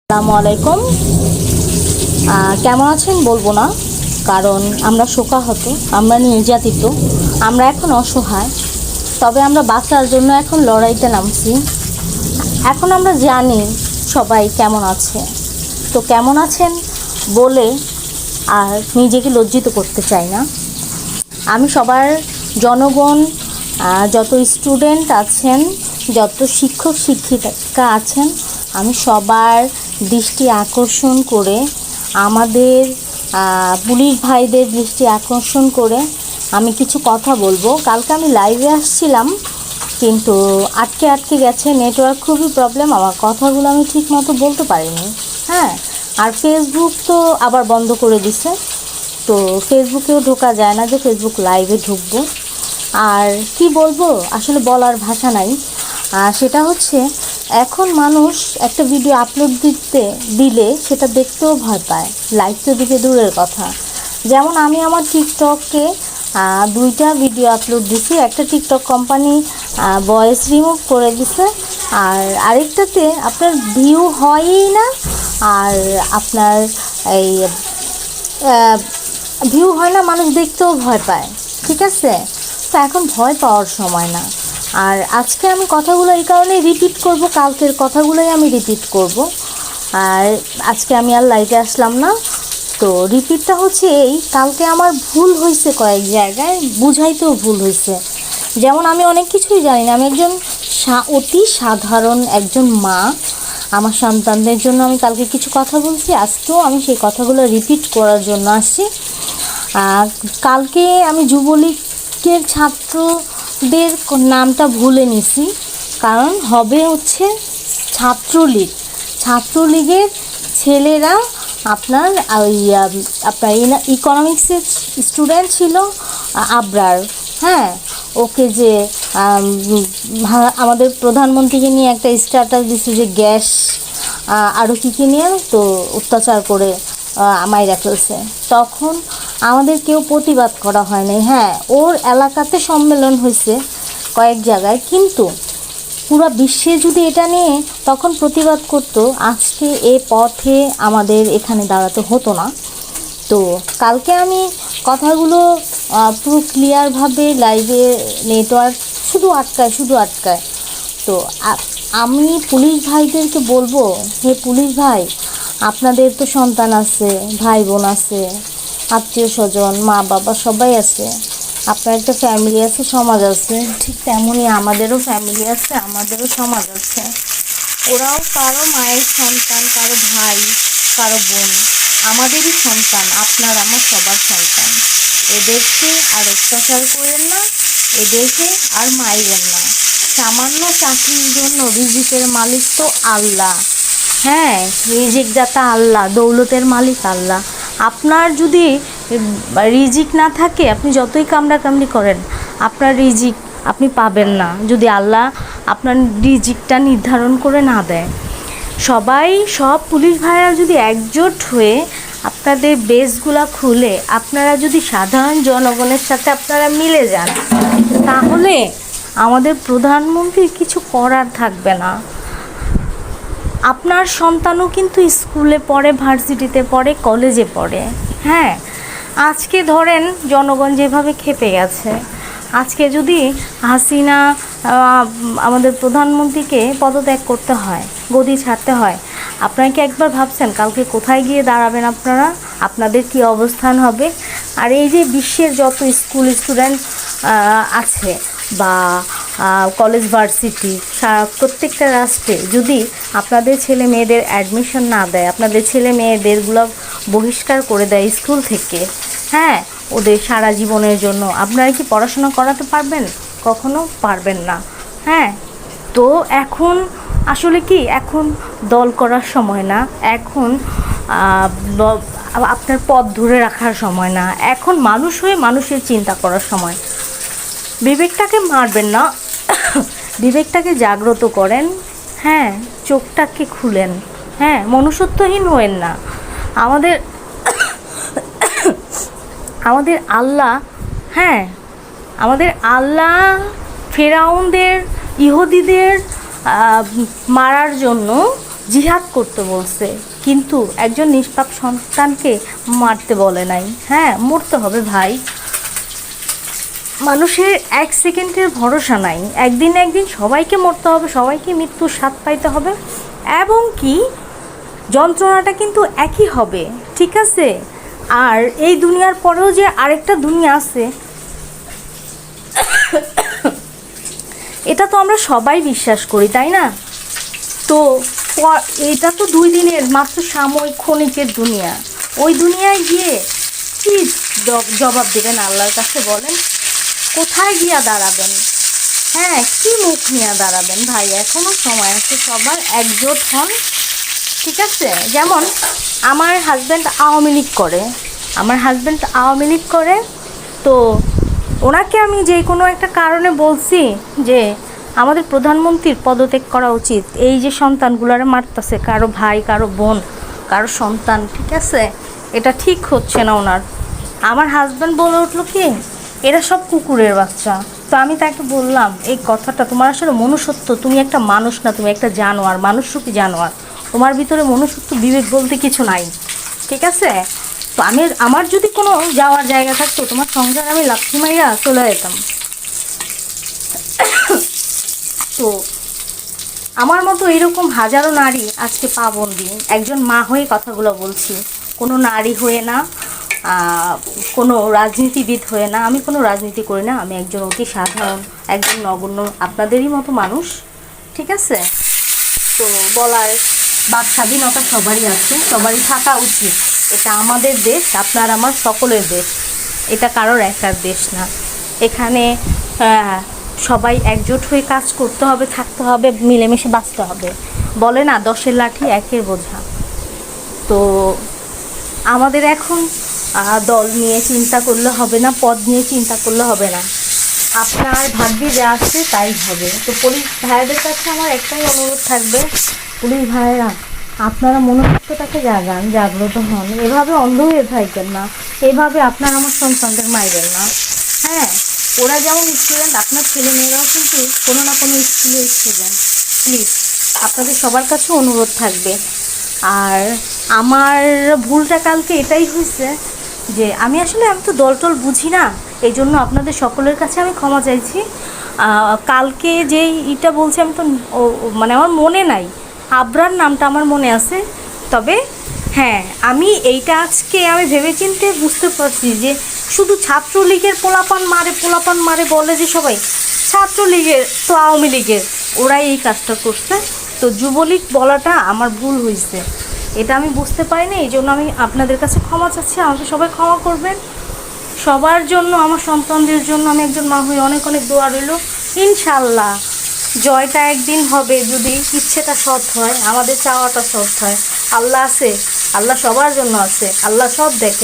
আসসালামু আলাইকুম। কেমন আছেন বলবো না, কারণ আমরা শোকাহত, আমরা নির্যাতিত, আমরা এখন অসহায়। তবে আমরা বাঁচার জন্য এখন লড়াইতে নামছি। এখন আমরা জানি সবাই কেমন আছে, তো কেমন আছেন বলে আর নিজেকে লজ্জিত করতে চাই না। আমি সবার জনগণ, যত স্টুডেন্ট আছেন, যত শিক্ষক শিক্ষিকা আছেন, আমি সবার দৃষ্টি আকর্ষণ করে, আমাদের পুলিশ ভাইদের দৃষ্টি আকর্ষণ করে আমি কিছু কথা বলবো। কালকে আমি লাইভে আসছিলাম, কিন্তু আটকে গেছে, নেটওয়ার্ক খুবই প্রবলেম, আমার কথাগুলো আমি ঠিক মতো বলতে পারিনি। হ্যাঁ, আর ফেসবুক তো আবার বন্ধ করে দিছে, তো ফেসবুকেও ঢোকা যায় না যে ফেসবুক লাইভে ঢুকবো। আর কি বলবো, আসলে বলার ভাষা নাই। সেটা হচ্ছে, এখন মানুষ একটা ভিডিও আপলোড দিলে সেটা দেখতেও ভয় পায়, লাইক তো দিকে দূরের কথা। যেমন আমি আমার টিকটকে 2টা ভিডিও আপলোড দিছি। একটা টিকটক কোম্পানি ভয়েস রিমুভ করে দিছে, আর আরেকটাতে আপনার ভিউ হয়ই না, আর আপনার এই ভিউ হয় না, মানুষ দেখতেও ভয় পায়। ঠিক আছে, তো এখন ভয় পাওয়ার সময় না। আর আজকে আমি কথাগুলো এই কারণে রিপিট করব, কালকের কথাগুলোই আমি রিপিট করব। আর আজকে আমি আর লাইভে আসলাম না, তো রিপিটটা হচ্ছে এই, কালকে আমার ভুল হয়েছে, কয়েক জায়গায় বুঝাইতেও ভুল হয়েছে। যেমন আমি অনেক কিছুই জানি না, আমি একজন অতি সাধারণ একজন মা। আমার সন্তানদের জন্য আমি কালকে কিছু কথা বলছি, আজকেও আমি সেই কথাগুলো রিপিট করার জন্য আসছি। কালকে আমি যুবলীগের ছাত্রদের নামটা ভুলে নিছি, কারণ হবে হচ্ছে ছাত্রলীগের ছেলেরা আপনার ইকোনমিক্সের স্টুডেন্ট ছিল আবরার। হ্যাঁ, ওকে যে আমাদের প্রধানমন্ত্রীকে নিয়ে একটা স্ট্যাটাস দিচ্ছে যে গ্যাস আরও কী নিয়ে তো অত্যাচার করে মাইরা ফেলছে, তখন আমাদের কেউ প্রতিবাদ করা হয়নি। হ্যাঁ, ওর এলাকাতে সম্মেলন হয়েছে কয়েক জায়গায়, কিন্তু পুরো বিশ্বে যদি এটা নিয়ে তখন প্রতিবাদ করতো, আজকে এ পথে আমাদের এখানে দাঁড়াতে হতো না। তো কালকে আমি কথাগুলো পুরো ক্লিয়ারভাবে লাইভে, নেটওয়ার্ক শুধু আটকায়। তো আমি পুলিশ ভাইদেরকে বলবো, হে পুলিশ ভাই, আপনাদের তো সন্তান আছে, ভাই বোন আছে, আত্মীয় স্বজন, মা বাবা সবাই আছে, আপনার একটা ফ্যামিলি আছে, সমাজ আছে। ঠিক তেমনই আমাদেরও ফ্যামিলি আছে, আমাদেরও সমাজ আছে। ওরাও কারো মায়ের সন্তান, কারো ভাই, কারো বোন, আমাদেরই সন্তান, আপনার আমার সবার সন্তান। এদেরকে আর অত্যাচার করেন না, এদেরকে আর মাইরেন না। সামান্য চাকরির জন্য রিজিকের মালিক তো আল্লাহ। হ্যাঁ, রিজিক দাতা আল্লাহ, দৌলতের মালিক আল্লাহ। আপনার যদি রিজিক না থাকে, আপনি যতই কামড়াকামড়ি করেন, আপনার রিজিক আপনি পাবেন না যদি আল্লাহ আপনার রিজিকটা নির্ধারণ করে না দেয়। সব পুলিশ ভাইরা যদি একজোট হয়ে আপনাদের বেসগুলা খুলে আপনারা যদি সাধারণ জনগণের সাথে আপনারা মিলে যান, তাহলে আমাদের প্রধানমন্ত্রীর কিছু করার থাকবে না। আপনার সন্তানও কিন্তু স্কুলে পড়ে, ভার্সিটিতে পড়ে, কলেজে পড়ে। হ্যাঁ, আজকে ধরেন জনগণ যেভাবে ক্ষেপে গেছে, আজকে যদি হাসিনা আমাদের প্রধানমন্ত্রীকে পদত্যাগ করতে হয়, গদি ছাড়তে হয়, আপনারা কি একবার ভাবছেন কালকে কোথায় গিয়ে দাঁড়াবেন আপনারা, আপনাদের কি অবস্থান হবে? আর এই যে বিশ্বের যত স্টুডেন্ট আছে বা কলেজ ভার্সিটি, প্রত্যেকটা রাষ্ট্রে যদি আপনাদের ছেলে মেয়েদের অ্যাডমিশন না দেয়, আপনাদের ছেলে মেয়েদেরগুলো বহিষ্কার করে দেয় স্কুল থেকে, হ্যাঁ, ওদের সারা জীবনের জন্য, আপনারা কি পড়াশোনা করাতে পারবেন? কখনো পারবেন না। হ্যাঁ, তো এখন আসলে কি, এখন দল করার সময় না, এখন আপনার পথ ধরে রাখার সময় না, এখন মানুষ হয়ে মানুষের চিন্তা করার সময়। বিবেকটাকে মারবেন না, বিবেকটাকে জাগ্রত করেন। হ্যাঁ, চোখটাকে খুলেন। হ্যাঁ, মনুষ্যত্বহীন হয়েন না। আমাদের আল্লাহ, হ্যাঁ, আমাদের আল্লাহ ফেরাউনদের, ইহুদিদের মারার জন্য জিহাদ করতে বলছে, কিন্তু একজন নিষ্পাপ সন্তানকে মারতে বলে নাই। হ্যাঁ, মরতে হবে ভাই। মানুষের এক সেকেন্ডের ভরসা নাই, একদিন একদিন সবাইকে মরতে হবে, সবাইকে মৃত্যুর স্বাদ পাইতে হবে, এবং কি যন্ত্রণাটা কিন্তু একই হবে, ঠিক আছে? আর এই দুনিয়ার পরেও যে আরেকটা দুনিয়া আছে, এটা তো আমরা সবাই বিশ্বাস করি, তাই না? তো এটা তো 2 দিনের মাত্র সাময়িক ক্ষণিকের দুনিয়া। ওই দুনিয়ায় গিয়ে কি জবাব দেবেন আল্লাহর কাছে বলেন? কোথায় গিয়া দাঁড়াবেন? হ্যাঁ, কি মুখ নিয়ে দাঁড়াবেন ভাই? এখনও সময় আছে, সবার একজোট হন, ঠিক আছে? যেমন আমার হাজব্যান্ড আওয়ামী লীগ করে, তো ওনাকে আমি যে কোনো একটা কারণে বলছি যে আমাদের প্রধানমন্ত্রীর পদত্যাগ করা উচিত। এই যে সন্তানগুলারে মারতেছে, কারো ভাই, কারো বোন, কারো সন্তান, ঠিক আছে? এটা ঠিক হচ্ছে না ওনার। আমার হাজব্যান্ড বলে উঠলো কি, এরা সব কুকুরের বাচ্চা। তো আমি তাকে বললাম, এই কথাটা তোমার আসলে মনুষ্যত্ব, তুমি একটা মানুষ না, তুমি একটা জানোয়ার, মানুষরূপী জানোয়ার। তোমার ভিতরে মনুষ্যত্ব, বিবেক বলতে কিছু নাই, ঠিক আছে? তো আমার যদি কোনো যাওয়ার জায়গা থাকতো, তোমার সংসার আমি লাথি মাইরা চলে যেতাম। তো আমার মতো এরকম হাজারো নারী আজকে পাবন্দি। একজন মা হয়ে কথাগুলো বলছি, কোনো নারী হয়ে না, কোনো রাজনীতিবিদ হয়ে না। আমি কোনো রাজনীতি করি না, আমি একজন অতি সাধারণ, একজন নগণ্য আপনাদেরই মতো মানুষ, ঠিক আছে? তো বলার বাক স্বাধীনতা সবারই আছে, সবারই থাকা উচিত। এটা আমাদের দেশ, আপনার আমার সকলের দেশ, এটা কারোর একার দেশ না। এখানে সবাই একজোট হয়ে কাজ করতে হবে, থাকতে হবে, মিলেমিশে বাঁচতে হবে। বলে না, 10-এর লাঠি 1-এর বোঝা। তো আমাদের এখন দল নিয়ে চিন্তা করলে হবে না, পদ নিয়ে চিন্তা করলে হবে না। আপনার ভাগ্যে যা আছে তাই হবে। তো পুলিশ ভাইয়াদের কাছে আমার একটাই অনুরোধ থাকবে, পুলিশ ভাইয়েরা আপনারা মনুষ্যত্বটাকে জাগান, জাগ্রত হন। এভাবে অন্ধ হয়ে থাকবেন না, এভাবে আপনার আমার সন্তানদের মারবেন না। হ্যাঁ, ওরা যেমন স্টুডেন্ট, আপনার ছেলে মেয়েরাও কিন্তু কোনো না কোনো স্কুলে স্টুডেন্ট। প্লিজ আপনাদের সবার কাছে অনুরোধ থাকবে। আর আমার ভুলটা কালকে এটাই হয়েছে যে আমি তো দল টল বুঝি না, এই জন্য আপনাদের সকলের কাছে আমি ক্ষমা চাইছি। কালকে যেই ইটা বলছি, আমি তো মানে আমার মনে নাই, আবরার নামটা আমার মনে আছে। তবে হ্যাঁ, আমি এইটা আজকে আমি ভেবেচিন্তে বুঝতে পারছি যে শুধু ছাত্রলীগের পোলাপান মারে বলে যে সবাই ছাত্রলীগের, তো আওয়ামী লীগের ওরাই এই কাজটা করছে। তো যুবলীগ বলাটা আমার ভুল হয়েছে, এটা আমি বুঝতে পারিনি। এই জন্য আমি আপনাদের কাছে ক্ষমা চাচ্ছি, আমাকে সবাই ক্ষমা করবেন। সবার জন্য, আমার সন্তানদের জন্য আমি একজন মা হয়ে অনেক অনেক দোয়া রইল। ইনশাল্লাহ জয়টা একদিন হবে, যদি ইচ্ছেটা সৎ হয়, আমাদের চাওয়াটা সৎ হয়। আল্লাহ আছে, আল্লাহ সবার জন্য আছে, আল্লাহ সব দেখে।